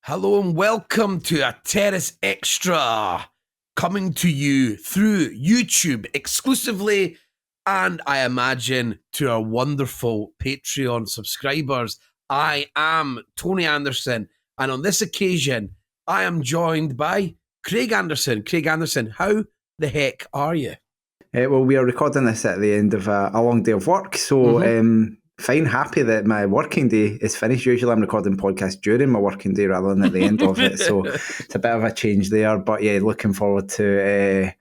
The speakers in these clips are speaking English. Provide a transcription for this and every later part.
Hello and welcome to a Terrace Extra, coming to you through YouTube exclusively, and I imagine to our wonderful Patreon subscribers. I am Tony Anderson, and on this occasion, I am joined by Craig Anderson. Craig Anderson, how the heck are you? Well, we are recording this at the end of a long day of work, so fine, happy that my working day is finished. Usually I'm recording podcasts during my working day rather than at the end of it, so it's a bit of a change there. But yeah, looking forward to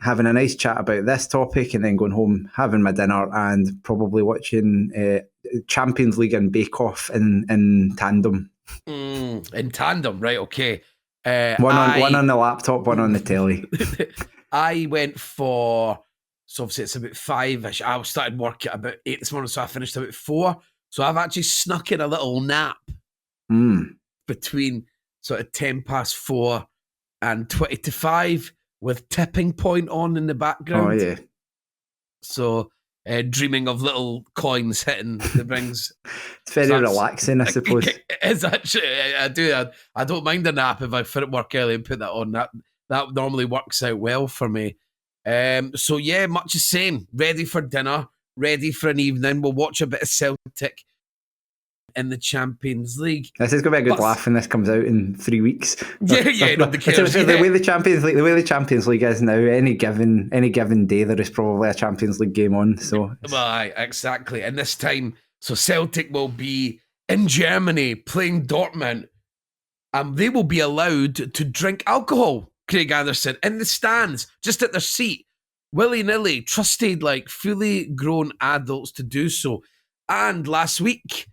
having a nice chat about this topic and then going home, having my dinner and probably watching Champions League and Bake Off in tandem. In tandem, right, okay. One on the laptop, one on the telly. I went for, so obviously it's about 5-ish. I started work at about 8 this morning, so I finished about 4. So I've actually snuck in a little nap between sort of 10 past 4 and 20 to 5 with Tipping Point on in the background. Oh, yeah. So dreaming of little coins hitting the rings. It's very relaxing, I suppose. It's actually, I do. I don't mind a nap if I fit work early and put that on. That normally works out well for me. So yeah, much the same. Ready for dinner, ready for an evening. We'll watch a bit of Celtic in the Champions League. This is going to be a good laugh when this comes out in 3 weeks. The way the Champions League is now, any given day there is probably a Champions League game on. So well, exactly. And this time, so Celtic will be in Germany playing Dortmund, and they will be allowed to drink alcohol. Craig Anderson, in the stands, just at their seat, willy-nilly, trusted like fully grown adults to do so. And last week,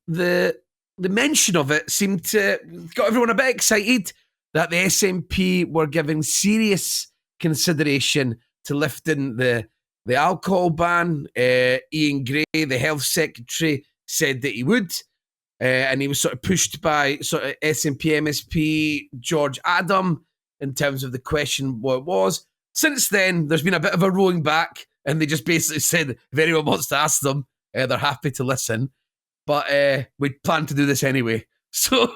the mention of it seemed to got everyone a bit excited that the SNP were giving serious consideration to lifting the alcohol ban. Ian Gray, the health secretary, said that he would. And he was sort of pushed by sort of SNP MSP George Adam in terms of the question what it was. Since then, there's been a bit of a rowing back, and they just basically said if anyone wants to ask them, they're happy to listen. But we plan to do this anyway, so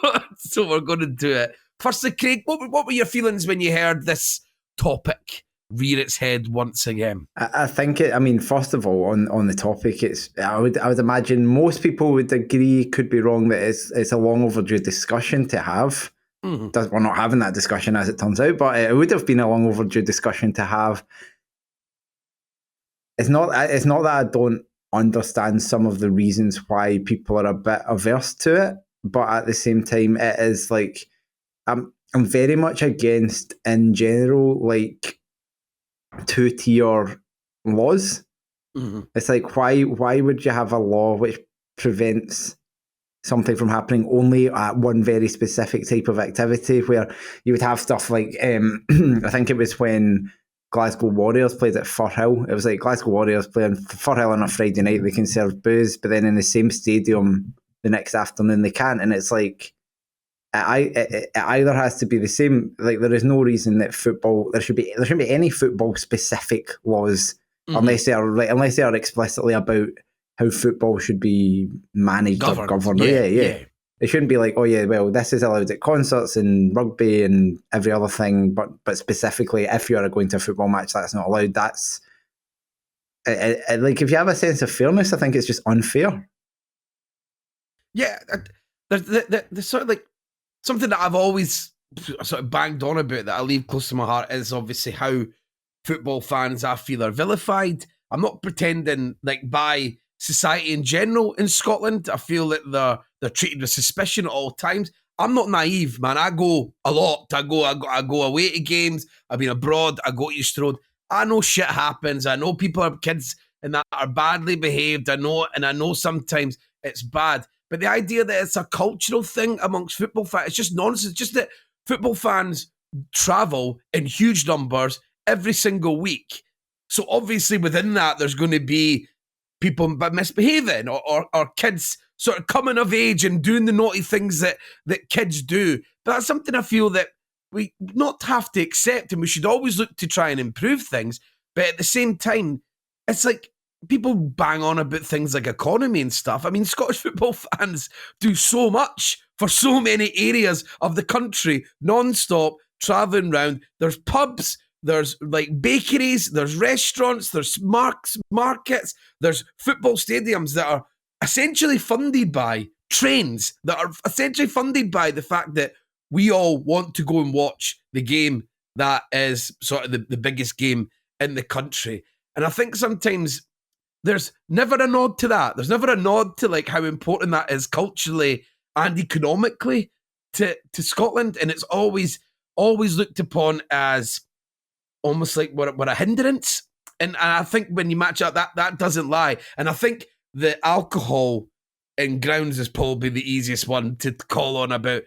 we're going to do it. Firstly, Craig, what were your feelings when you heard this topic rear its head once again? I think first of all, on the topic, I would imagine most people would agree, could be wrong, that it's a long overdue discussion to have. We're not having that discussion as it turns out, but it would have been a long overdue discussion to have. It's not that I don't understand some of the reasons why people are a bit averse to it, but at the same time, it is like I'm very much against, in general, like two-tier laws. It's like why would you have a law which prevents something from happening only at one very specific type of activity, where you would have stuff like I think it was when Glasgow Warriors played at Firhill. It was like Glasgow Warriors playing Firhill on a Friday night, they can serve booze, but then in the same stadium the next afternoon they can't. And it's like it either has to be the same. Like, there is no reason that there shouldn't be any football specific laws unless they are explicitly about how football should be managed or governed. Yeah. It shouldn't be like, oh yeah, well, this is allowed at concerts and rugby and every other thing, but specifically if you are going to a football match, that's not allowed. That's like, if you have a sense of fairness, I think it's just unfair. Yeah, there's sort of like something that I've always sort of banged on about that I leave close to my heart is obviously how football fans, I feel, are vilified. I'm not pretending, like, by society in general in Scotland, I feel that they're treated with suspicion at all times. I'm not naive, man. I go a lot. I go away to games. I've been abroad. I go to East Road. I know shit happens. I know people are kids and that are badly behaved. I know sometimes it's bad. But the idea that it's a cultural thing amongst football fans, it's just nonsense. It's just that football fans travel in huge numbers every single week. So obviously within that, there's going to be people misbehaving or kids sort of coming of age and doing the naughty things that kids do. But that's something I feel that we not have to accept, and we should always look to try and improve things. But at the same time, it's like people bang on about things like economy and stuff. I mean, Scottish football fans do so much for so many areas of the country, non-stop, travelling round. There's pubs, there's like bakeries, there's restaurants, there's markets, there's football stadiums that are essentially funded by trains, that are essentially funded by the fact that we all want to go and watch the game that is sort of the biggest game in the country. And I think sometimes there's never a nod to that. There's never a nod to like how important that is culturally and economically to Scotland. And it's always looked upon as almost like we're a hindrance. And I think when you match up, that doesn't lie. And I think the alcohol in grounds is probably the easiest one to call on about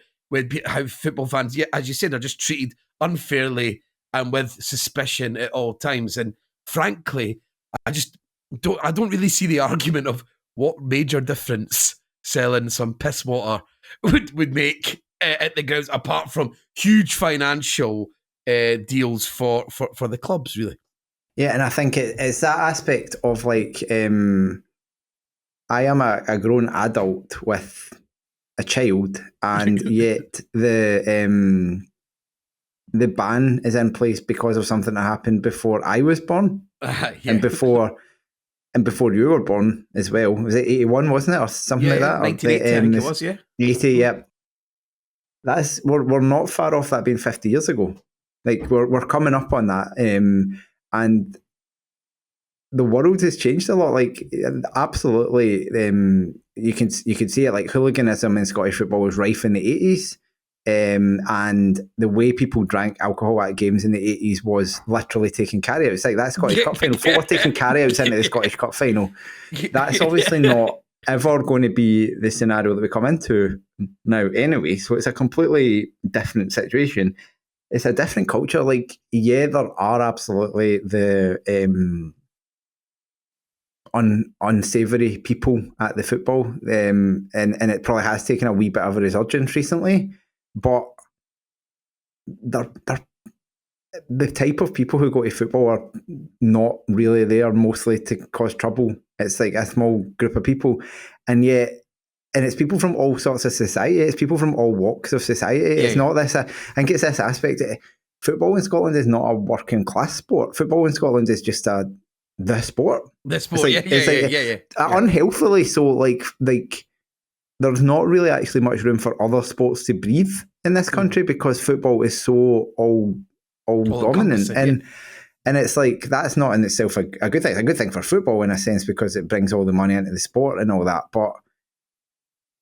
how football fans, yeah, as you said, are just treated unfairly and with suspicion at all times. And frankly, I don't really see the argument of what major difference selling some piss water would make at the grounds, apart from huge financial deals for the clubs, really. Yeah, and I think it's that aspect of like, I am a grown adult with a child, and yet the ban is in place because of something that happened before I was born, and before you were born as well. Was it 81, wasn't it, or something like that? 1980, I think it was, yeah. 80, yeah. We're not far off that being 50 years ago. Like we're coming up on that, and the world has changed a lot. Like absolutely, you can see it. Like hooliganism in Scottish football was rife in the 80s. And the way people drank alcohol at games in the 80s was literally taking carryouts. Like that Scottish Cup final, people were taking carryouts into the Scottish Cup final. That's obviously not ever going to be the scenario that we come into now anyway. So it's a completely different situation. It's a different culture. Like, yeah, there are absolutely the unsavoury people at the football, and it probably has taken a wee bit of a resurgence recently. But they're the type of people who go to football are not really there mostly to cause trouble. It's like a small group of people, and it's people from all sorts of society. It's people from all walks of society. It's not this. I think it's this aspect. Football in Scotland is not a working class sport. Football in Scotland is just the sport. The sport, unhealthily so. Like there's not really actually much room for other sports to breathe in this country because football is so all dominant. And it's like, that's not in itself a good thing. It's a good thing for football in a sense because it brings all the money into the sport and all that. But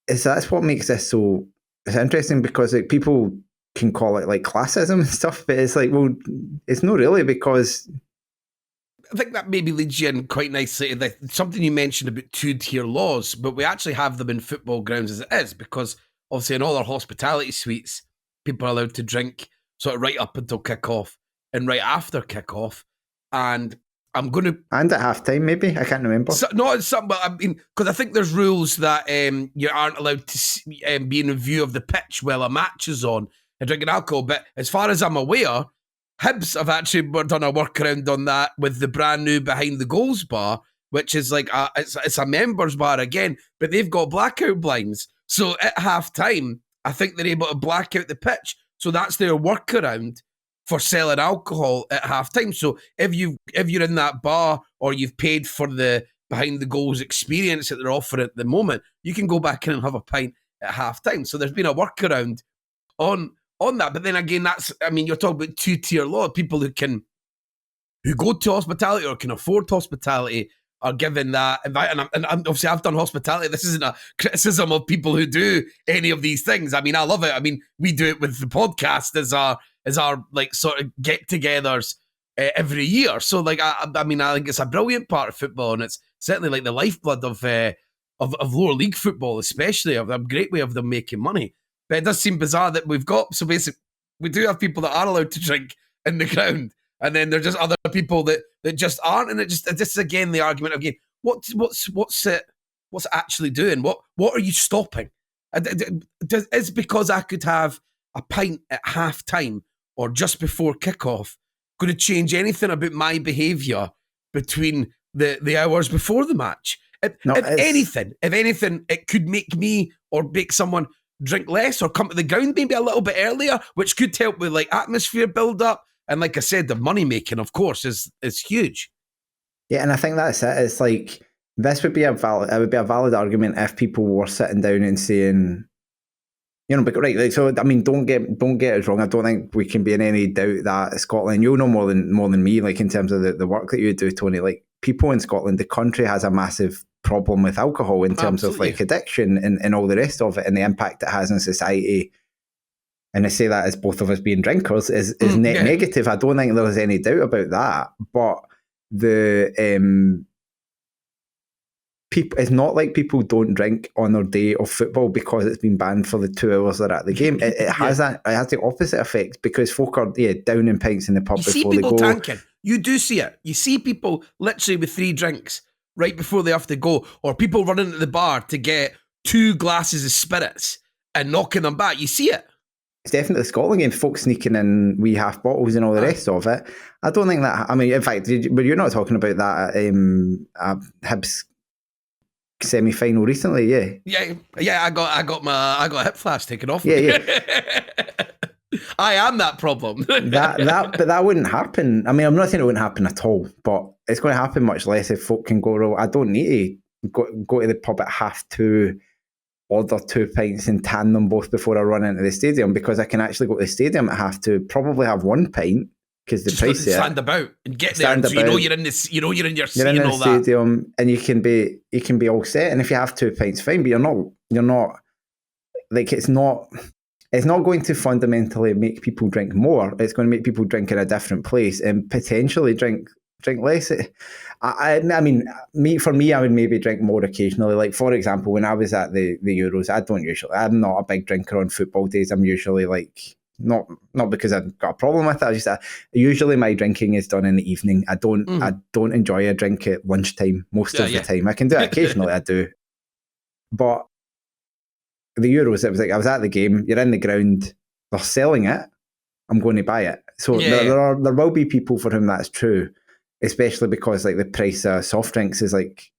that's what makes this so it's interesting because like people can call it like classism and stuff, but it's like, well, it's not really, because I think that maybe leads you in quite nicely to something you mentioned about two-tier laws, but we actually have them in football grounds as it is, because obviously in all our hospitality suites, people are allowed to drink sort of right up until kick-off and right after kick-off. And I'm going to... And at half-time, maybe? I can't remember. But I mean, because I think there's rules that you aren't allowed to be in a view of the pitch while a match is on and drinking alcohol. But as far as I'm aware, Hibs have actually done a workaround on that with the brand new behind the goals bar, which is like it's a members bar again, but they've got blackout blinds. So at half time, I think they're able to black out the pitch. So that's their workaround for selling alcohol at half time. So if you're in that bar or you've paid for the behind the goals experience that they're offering at the moment, you can go back in and have a pint at half time. So there's been a workaround on that. But then again, you're talking about two-tier law. People who go to hospitality or can afford hospitality are given that. And obviously I've done hospitality. This isn't a criticism of people who do any of these things. I mean, I love it. I mean, we do it with the podcast as our like sort of get-togethers every year. So like, I think it's a brilliant part of football, and it's certainly like the lifeblood of lower league football, especially. Of a great way of them making money. But it does seem bizarre that we do have people that are allowed to drink in the ground, and then there's just other people that just aren't. And this is again the argument again. What's actually doing? What are you stopping? Is because I could have a pint at half time or just before kickoff going to change anything about my behaviour between the hours before the match. If anything, it could make me or make someone drink less or come to the ground maybe a little bit earlier, which could help with like atmosphere build up. And like I said, the money making, of course, is huge. Yeah, and I think that's it. It's like this would be a valid argument if people were sitting down and saying, you know, but right, like, so I mean, don't get us wrong. I don't think we can be in any doubt that Scotland, you'll know more than me, like in terms of the work that you do, Tony. Like people in Scotland, the country has a massive problem with alcohol in terms of like addiction and all the rest of it, and the impact it has on society. And I say that as both of us being drinkers is negative. I don't think there's any doubt about that. But the people, it's not like people don't drink on their day of football because it's been banned for the 2 hours they're at the game. It has the opposite effect because folk are downing pints in the pub before they go. You see people tanking. You do see it. You see people literally with 3 drinks right before they have to go, or people running to the bar to get 2 glasses of spirits and knocking them back. You see it. It's definitely the Scotland game, folks sneaking in wee half bottles and all the rest of it. I don't think that, I mean, in fact, but you're not talking about that at Hibs semi-final recently, yeah. I got a hip flash taken off. Yeah. I am that problem. but that wouldn't happen. I mean, I'm not saying it wouldn't happen at all, but it's going to happen much less if folk can go, I don't need to go to the pub at 2:30, order 2 pints and tan them both before I run into the stadium, because I can actually go to the stadium at 2:30, probably have 1 pint because the just price there. Stand about and get there, so you know you're in this, you're in your seat and all that. Stadium, and you can be all set. And if you have 2 pints, fine. But you're not like it's not going to fundamentally make people drink more. It's going to make people drink in a different place and potentially drink less. I mean, for me, I would maybe drink more occasionally. Like, for example, when I was at the Euros, I'm not a big drinker on football days. I'm usually like, not because I've got a problem with it. I just usually my drinking is done in the evening. I don't enjoy a drink at lunchtime most of the time. I can do it occasionally, I do. But the Euros, it was like I was at the game, you're in the ground, they're selling it, I'm going to buy it. So there will be people for whom that's true, especially because like the price of soft drinks is like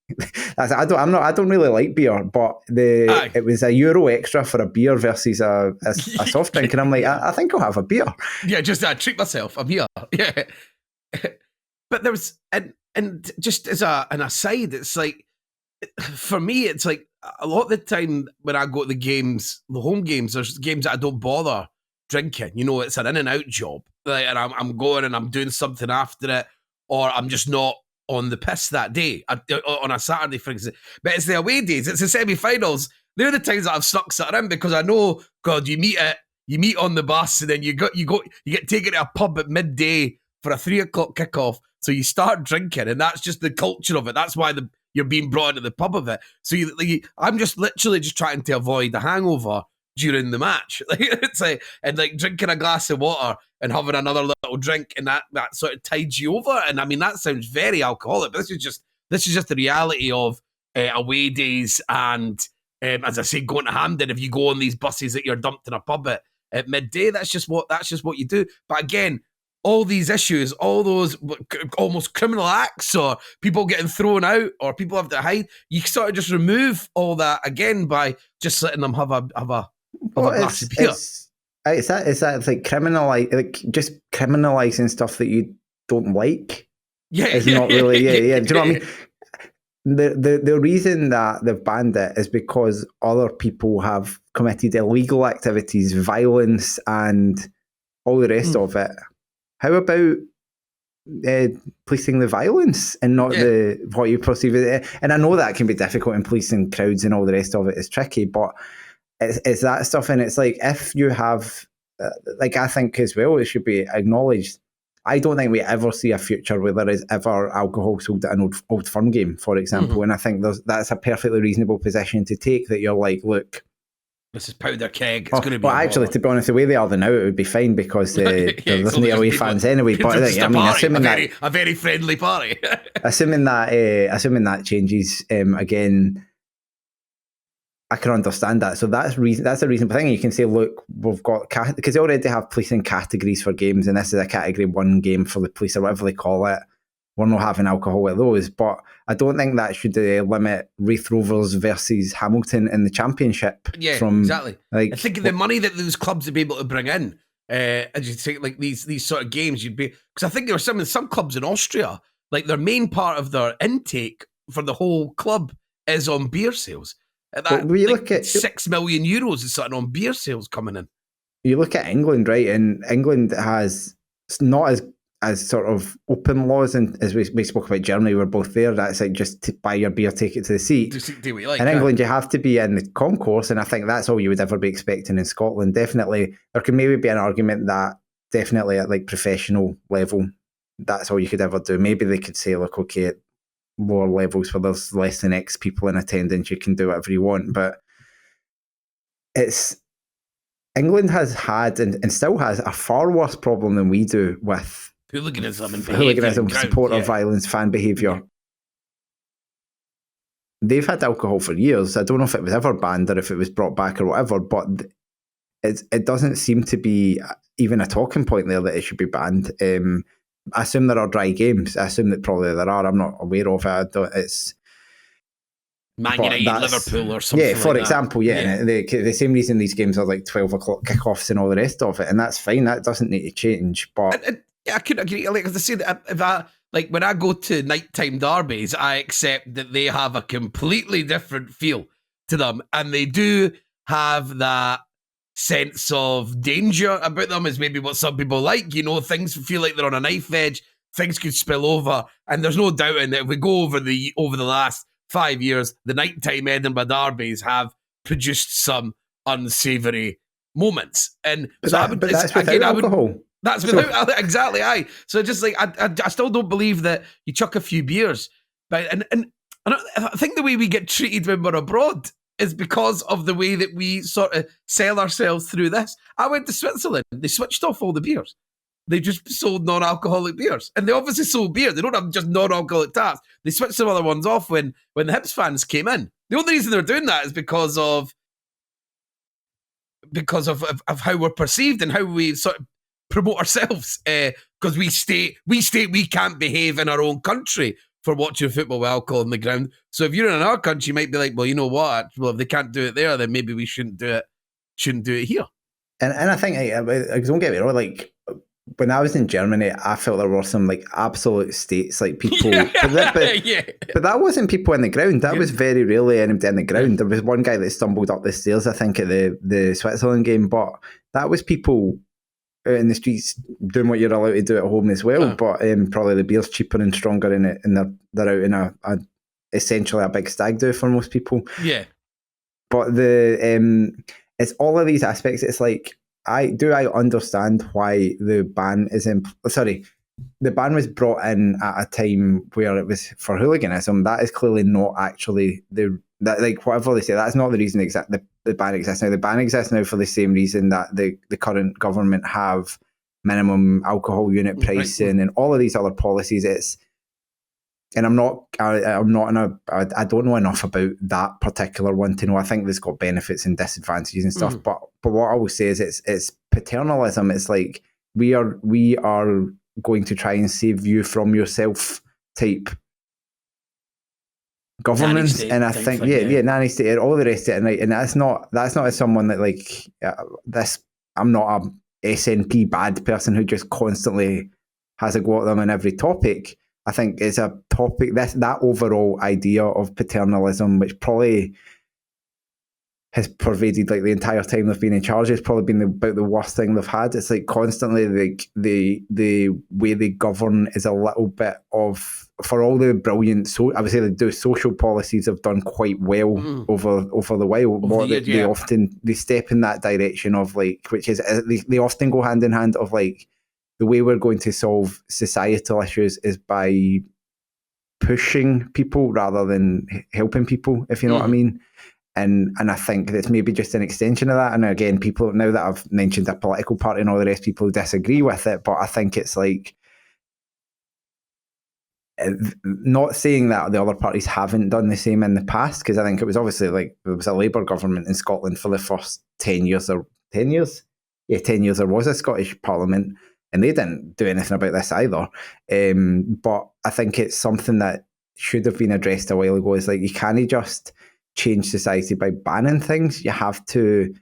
I don't really like beer, but it was €1 extra for a beer versus a soft drink, and I'm like, I think I'll have a beer. Yeah, just treat myself. I'm here. Yeah, but there was and just as an aside, it's like for me, it's like a lot of the time when I go to the games, the home games, there's games that I don't bother drinking. You know, it's an in and out job, like, and I'm going and I'm doing something after it, or I'm just not on the piss that day on a Saturday, for example. But it's the away days, it's the semi-finals. They're the times that I've snuck something in because I know, God, you meet on the bus and then you get taken to a pub at midday for a 3 o'clock kickoff. So you start drinking, and that's just the culture of it. That's why you're being brought into the pub of it. So I'm just literally just trying to avoid the hangover during the match. It's like, and like drinking a glass of water and having another little drink, and that sort of tides you over. And I mean, that sounds very alcoholic, but this is just the reality of away days. And as I say, going to Hampden, if you go on these buses that you're dumped in a pub at midday, that's just what you do. But again, all these issues, all those almost criminal acts, or people getting thrown out, or people have to hide, you sort of just remove all that again by just letting them have a glass of beer. It's like just criminalising stuff that you don't like. Yeah, it's not really. Yeah. Do you know what I mean? The reason that they've banned it is because other people have committed illegal activities, violence, and all the rest of it. How about policing the violence and not what you perceive as it? And I know that can be difficult, in policing crowds and all the rest of it is tricky, but it's that stuff. And it's like, if you have, like, I think as well, it should be acknowledged, I don't think we ever see a future where there is ever alcohol sold at an old firm game, for example. And I think that's a perfectly reasonable position to take, that you're like, look, this is powder keg. It's going to be. Well, actually, to be honest, the way they are now, it would be fine because there's no away fans anyway. But I mean, assuming a very friendly party. assuming that changes again, I can understand that. So that's a reasonable thing. And you can say, look, we've got, because they already have policing categories for games, and this is a category 1 game for the police, or whatever they call it. we're not having alcohol at those. But I don't think that should limit Wraith Rovers versus Hamilton in the Championship. Yeah, from, exactly. Like, I think of the money that those clubs would be able to bring in, as you say, like these sort of games, you'd be, because I think there were some clubs in Austria, like their main part of their intake for the whole club is on beer sales. That, we like, look at €6 million is something on beer sales coming in. You look at England, right? And England has not as sort of open laws, and as we spoke about Germany, we're both there. That's like just to buy your beer, take it to the seat. Do what you like, in England, you have to be in the concourse, and I think that's all you would ever be expecting in Scotland. Definitely, there could maybe be an argument that definitely at like professional level, that's all you could ever do. Maybe they could say, look, okay, at lower levels where there's less than X people in attendance, you can do whatever you want. But England has had and still has a far worse problem than we do with hooliganism and hooliganism, supporter violence, fan behaviour. They've had alcohol for years. I don't know if it was ever banned or if it was brought back or whatever, but it doesn't seem to be even a talking point there that it should be banned. I assume there are dry games. I assume that probably there are. I'm not aware of it. It's Man United, Liverpool or something. Yeah, for like example, the same reason these games are like 12 o'clock kickoffs and all the rest of it, and that's fine. That doesn't need to change. But I couldn't agree. Like, as I say, that when I go to nighttime derbies, I accept that they have a completely different feel to them, and they do have that sense of danger about them, is maybe what some people like. You know, things feel like they're on a knife edge. Things could spill over, and there's no doubting that if we go over the last 5 years, the nighttime Edinburgh derbies have produced some unsavoury moments. And that's without alcohol. That's without exactly. So just like I still don't believe that you chuck a few beers, but and I think the way we get treated when we're abroad is because of the way that we sort of sell ourselves through this. I went to Switzerland. They switched off all the beers. They just sold non-alcoholic beers. And they obviously sold beer. They don't have just non-alcoholic taps. They switched some other ones off when the Hibs fans came in. The only reason they're doing that is because of how we're perceived and how we sort of promote ourselves. Because we state we can't behave in our own country for watching football with alcohol on the ground. So if you're in our country, you might be like, well, you know what? Well, if they can't do it there, then maybe we shouldn't do it here. And I think, don't get me wrong, like, when I was in Germany, I felt there were some like absolute states, like people. But that wasn't people in the ground. That was very rarely anybody in the ground. There was one guy that stumbled up the stairs, I think, at the Switzerland game, but that was people out in the streets doing what you're allowed to do at home as well. But probably the beer's cheaper and stronger in it, and they're out in a essentially a big stag do for most people. Yeah. But it's all of these aspects. It's like, I understand why the ban is the ban was brought in at a time where it was for hooliganism. That is clearly not actually like whatever they say. That's not the reason the ban exists now. The ban exists now for the same reason that the current government have minimum alcohol unit pricing and all of these other policies. And I don't know enough about that particular one to know. I think there's got benefits and disadvantages and stuff. But what I will say is it's paternalism. It's like we are going to try and save you from yourself type governance. And I think nanny state, all the rest of it, and that's not as someone that like this. I'm not a SNP bad person who just constantly has a go at them on every topic. I think it's a topic, that overall idea of paternalism, which probably has pervaded like the entire time they've been in charge, has probably been about the worst thing they've had. It's like constantly like the way they govern is a little bit of, for all the brilliant, I would say the social policies have done quite well over the while. They step in that direction of like, which is they often go hand in hand of like, the way we're going to solve societal issues is by pushing people rather than helping people, if you know what I mean. And I think that's maybe just an extension of that. And again, people, now that I've mentioned a political party and all the rest, people disagree with it. But I think it's like, not saying that the other parties haven't done the same in the past, because I think it was obviously like, there was a Labour government in Scotland for the first 10 years. 10 years there was a Scottish Parliament. and they didn't do anything about this either. But I think it's something that should have been addressed a while ago. Is like, you can't just change society by banning things. You have to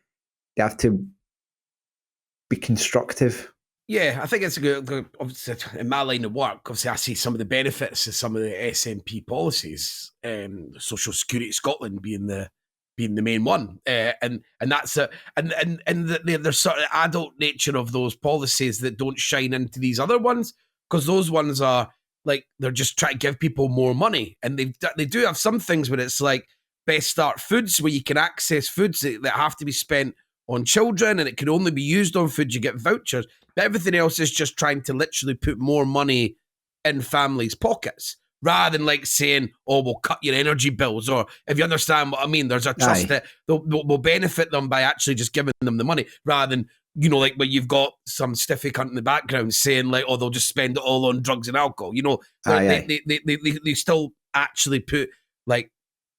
be constructive. Yeah, I think it's a good, obviously, in my line of work, obviously I see some of the benefits of some of the SNP policies, Social Security Scotland being the main one, and that's it, and the sort of adult nature of those policies that don't shine into these other ones, because those ones are like, they're just trying to give people more money, and they do have some things where it's like Best Start foods, where you can access foods that have to be spent on children, and it can only be used on food. You get vouchers, but everything else is just trying to literally put more money in families' pockets, rather than like saying, "Oh, we'll cut your energy bills," or, if you understand what I mean, there's a trust that will benefit them by actually just giving them the money, rather than, you know, like when you've got some stiffy cunt in the background saying like, "Oh, they'll just spend it all on drugs and alcohol." You know, they still actually put like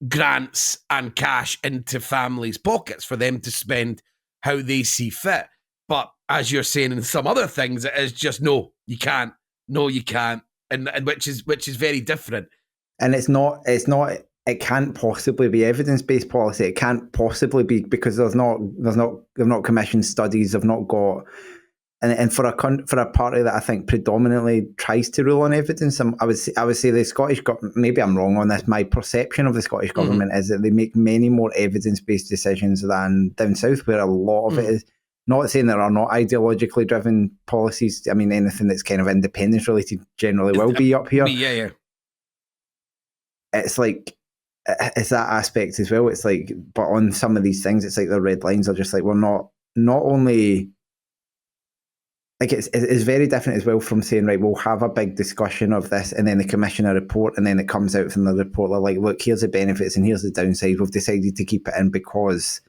grants and cash into families' pockets for them to spend how they see fit. But as you're saying in some other things, it is just, no, you can't, and which is very different. And it's not. It can't possibly be evidence-based policy. It can't possibly be, because they've not commissioned studies. They've not got. And for a party that I think predominantly tries to rule on evidence, I would say the Scottish government, maybe I'm wrong on this, my perception of the Scottish government is that they make many more evidence-based decisions than down south, where a lot of it is. Not saying there are not ideologically driven policies. I mean, anything that's kind of independence related generally will be up here. Yeah. It's like, it's that aspect as well. It's like, but on some of these things, it's like the red lines are just like, we're not only. Like, it's very different as well from saying, right, we'll have a big discussion of this, and then they commission a report, and then it comes out from the report, they're like, look, here's the benefits and here's the downside. We've decided to keep it in because,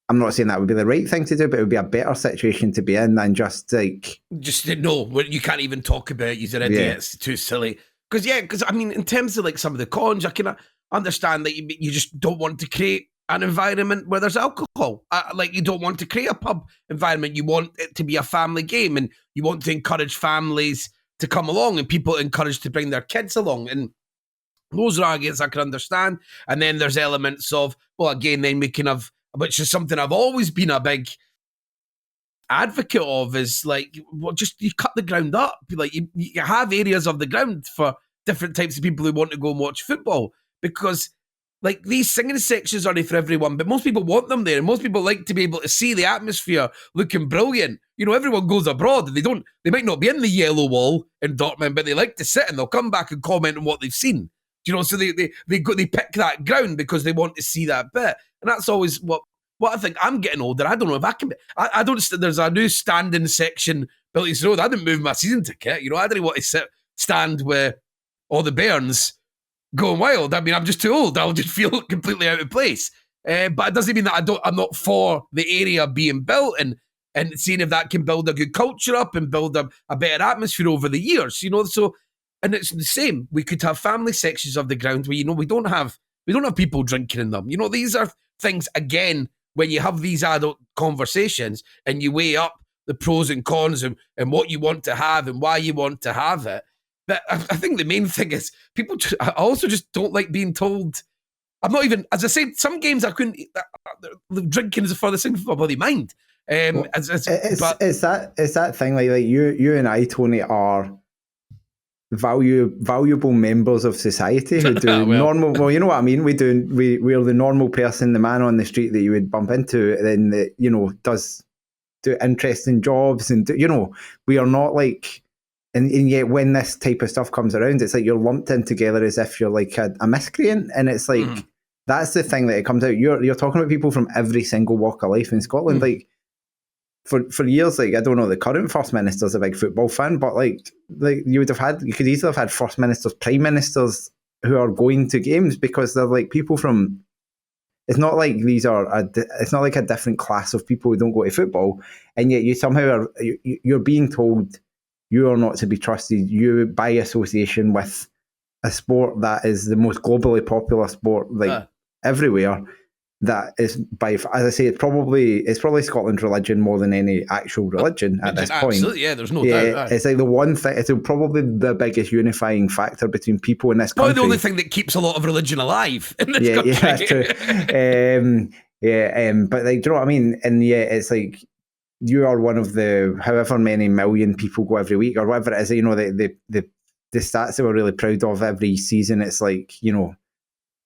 I'm not saying that would be the right thing to do, but it would be a better situation to be in than just like... No, you can't even talk about it. You're an idiot. It's too silly. Because I mean, in terms of like some of the cons, I can understand that you just don't want to create an environment where there's alcohol. Like, you don't want to create a pub environment. You want it to be a family game, and you want to encourage families to come along, and people encouraged to bring their kids along. And those are arguments I can understand. And then there's elements of, well, again, then we can have, which is something I've always been a big advocate of, is like, well, just you cut the ground up. Like, you have areas of the ground for different types of people who want to go and watch football, because like, these singing sections aren't for everyone, but most people want them there, and most people like to be able to see the atmosphere looking brilliant. You know, everyone goes abroad, and they might not be in the yellow wall in Dortmund, but they like to sit, and they'll come back and comment on what they've seen. You know, so they pick that ground because they want to see that bit. And that's always what I think. I'm getting older. I don't know if I can. I don't. There's a new standing section built in Road. I didn't move my season ticket. You know, I didn't want to stand where all the bairns going wild. I mean, I'm just too old. I'll just feel completely out of place. But it doesn't mean that I'm not for the area being built, and seeing if that can build a good culture up and build a better atmosphere over the years. You know, so, and it's the same. We could have family sections of the ground where, you know, we don't have people drinking in them. You know, these are things, again, when you have these adult conversations and you weigh up the pros and cons and what you want to have and why you want to have it. But I think the main thing is, people I also just don't like being told. I'm not even, as I said, some games I couldn't. Drinking is the furthest thing from my bloody mind. It's that thing like you and I, Tony, are valuable members of society who do normal. Well, you know what I mean. We're the normal person, the man on the street that you would bump into, and then does do interesting jobs, and we are not like. And yet when this type of stuff comes around, it's like you're lumped in together as if you're like a miscreant. And it's like, that's the thing that it comes out. You're talking about people from every single walk of life in Scotland. Like, for years, like, I don't know, the current First Minister's a big football fan, but like you could easily have had First Ministers, Prime Ministers who are going to games, because they're like people from, it's not like it's not like a different class of people who don't go to football. And yet you somehow you're being told you are not to be trusted, you by association with a sport that is the most globally popular sport, like everywhere. that is as I say, it's probably Scotland's religion more than any actual religion at this point. Absolutely, yeah. There's no doubt. It's like the one thing. It's probably the biggest unifying factor between people in this country. Probably the only thing that keeps a lot of religion alive in this country. Yeah, that's true. But like, do you know what I mean? And yeah, it's like you are one of the however many million people go every week or whatever it is. You know, the stats that we're really proud of every season. It's like, you know,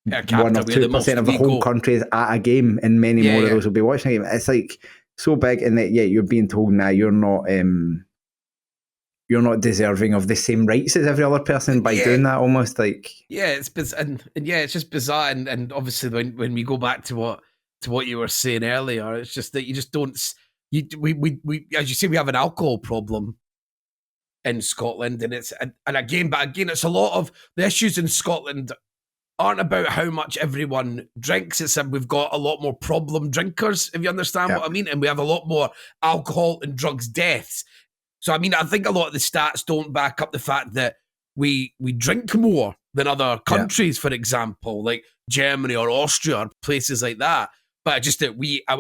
1 or 2% of the whole country is at a game, and many more of those will be watching a game. It's like so big, and that you're being told now you're not deserving of the same rights as every other person by doing that. Almost like it's just bizarre, and obviously when we go back to what you were saying earlier, it's just that you just don't. We as you say, we have an alcohol problem in Scotland, and again, it's a lot of the issues in Scotland aren't about how much everyone drinks. It's we've got a lot more problem drinkers, if you understand what I mean, and we have a lot more alcohol and drugs deaths. So I mean, I think a lot of the stats don't back up the fact that we drink more than other countries, for example, like Germany or Austria or places like that. But just that we have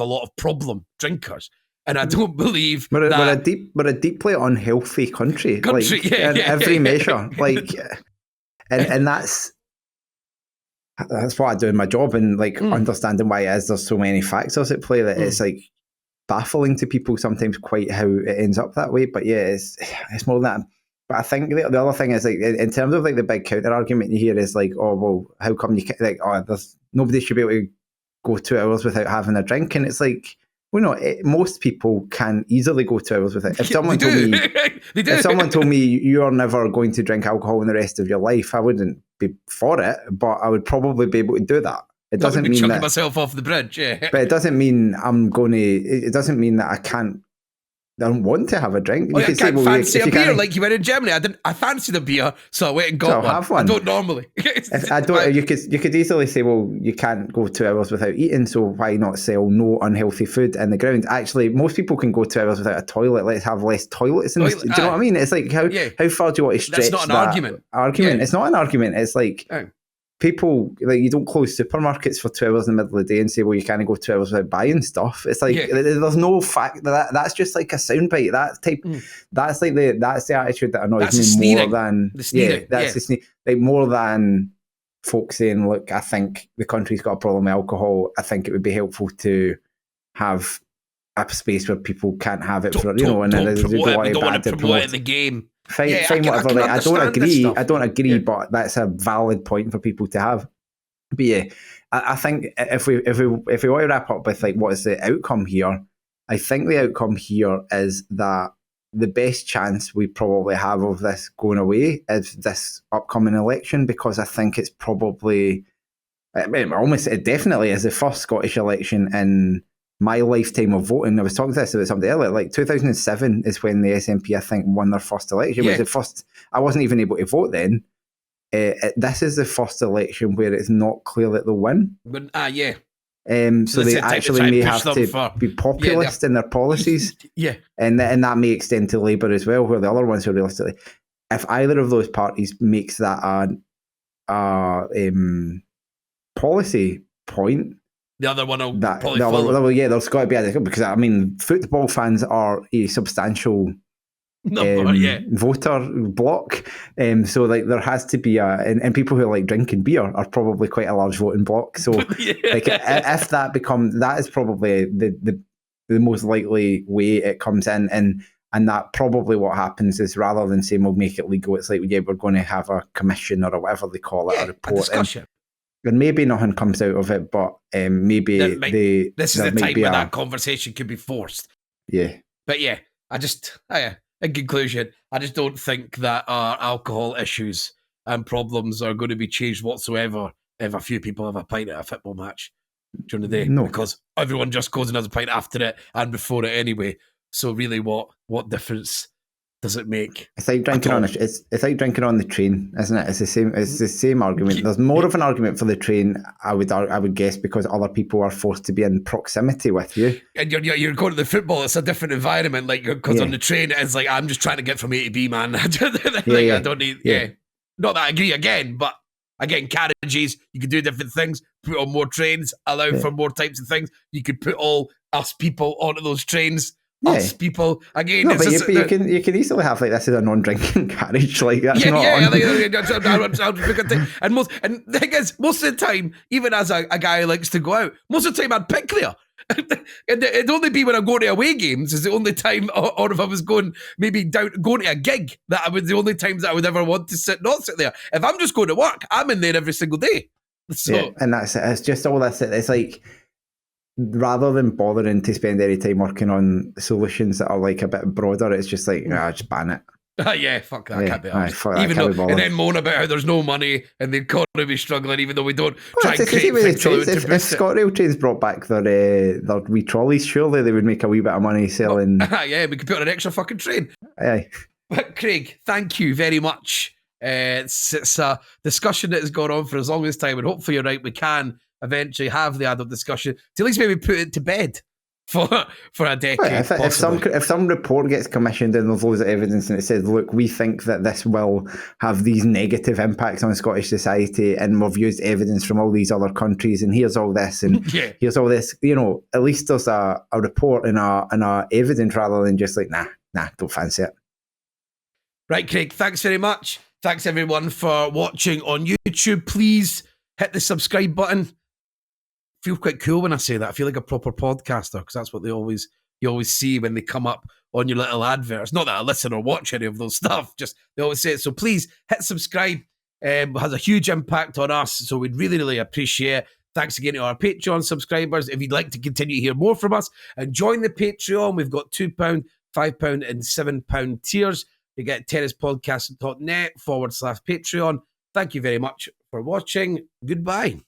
a lot of problem drinkers. And I don't believe we're a deeply unhealthy country like, in every measure. Like, and that's what I do in my job, and like understanding why it is there's so many factors at play that it's like baffling to people sometimes quite how it ends up that way. But yeah, it's more than that. But I think the other thing is like in terms of like the big counter argument you hear is like, oh well, how come you can't, like, oh, there's nobody should be able to go 2 hours without having a drink, and it's like, well, no, most people can easily go 2 hours without. If someone told me, if someone told me you are never going to drink alcohol in the rest of your life, I wouldn't be for it, but I would probably be able to do that. It doesn't mean chucking myself off the bridge, but it doesn't mean I'm going to. It doesn't mean that I don't want to have a drink. You could say, well, fancy a beer like you went in Germany. I fancied a beer, so I went and got one. Have one. I don't normally. You could easily say, well, you can't go 2 hours without eating, so why not sell no unhealthy food in the ground? Actually, most people can go 2 hours without a toilet. Let's have less toilets. Do you know what I mean? It's like how far do you want to stretch? That's not an argument. Yeah. It's not an argument. It's like. People, like, you don't close supermarkets for 2 hours in the middle of the day and say, well, you can't go 2 hours without buying stuff. It's like there's no fact that's just like a soundbite. That's the attitude that annoys me more than like more than folks saying, look, I think the country's got a problem with alcohol. I think it would be helpful to have a space where people can't have it and don't want to promote it in the game. Fine, whatever. Like, I don't agree, but that's a valid point for people to have. But yeah, I think if we want to wrap up with like what is the outcome here, I think the outcome here is that the best chance we probably have of this going away is this upcoming election, because I think it's probably, it definitely is the first Scottish election in my lifetime of voting. I was talking to this about somebody earlier, like 2007 is when the SNP, I think, won their first election. It was the first, I wasn't even able to vote then. This is the first election where it's not clear that they'll win. So they actually may have to be populist in their policies. And that may extend to Labour as well, where the other ones are realistically. If either of those parties makes that a policy point, the other one will probably follow. There's got to be a, because I mean, football fans are a substantial voter block. So like there has to be and people who like drinking beer are probably quite a large voting block. So like if that becomes, that is probably the most likely way it comes in, and that probably what happens is, rather than saying we'll make it legal, it's like, we're going to have a commission or whatever they call it, a report. A discussion. And maybe nothing comes out of it, but maybe this is the time when that conversation could be forced. Yeah. But yeah, in conclusion, I just don't think that our alcohol issues and problems are going to be changed whatsoever if a few people have a pint at a football match during the day. No. Because everyone just goes and has a pint after it and before it anyway. So really, what difference does it make? It's like drinking on it's like drinking on the train, isn't it? It's the same argument. There's more of an argument for the train, I would guess, because other people are forced to be in proximity with you. And you're going to the football, it's a different environment. Like, because on the train, it's like, I'm just trying to get from A to B, man. I don't need. Not that I agree again, but Again, carriages, you could do different things, put on more trains, allow for more types of things. You could put all us people onto those trains. Us people again. No, but you can easily have like this is a non-drinking carriage, like that's and the thing is, most of the time, even as a guy who likes to go out, most of the time I'd pick there. It'd only be when I'm going to away games is the only time, or if I was going to a gig, that was the only times that I would ever want to not sit there. If I'm just going to work, I'm in there every single day. So, and that's it. It's just all this. It's like, rather than bothering to spend any time working on solutions that are like a bit broader, it's just like, just ban it. Yeah, fuck that. Can't be honest. And then moan about how there's no money and the economy struggling, even though we don't try and create things. If ScotRail trains brought back their wee trolleys, surely they would make a wee bit of money selling. Yeah, we could put on an extra fucking train. Aye. But Craig, thank you very much. It's a discussion that has gone on for as long as time, and hopefully you're right, we can eventually have the adult discussion to at least maybe put it to bed for a decade. If some report gets commissioned and there's loads of evidence and it says, look, we think that this will have these negative impacts on Scottish society, and we've used evidence from all these other countries, and here's all this, and here's all this, at least there's a report and a evidence rather than just like, nah, don't fancy it. Right, Craig, thanks very much. Thanks everyone for watching on YouTube. Please hit the subscribe button. I feel quite cool when I say that. I feel like a proper podcaster, because that's what you always see when they come up on your little adverts. Not that I listen or watch any of those stuff, just they always say it. So please hit subscribe. It has a huge impact on us, so we'd really, really appreciate it. Thanks again to our Patreon subscribers. If you'd like to continue to hear more from us and join the Patreon, we've got £2, £5 and £7 tiers. You get tennispodcast.net/Patreon. Thank you very much for watching. Goodbye.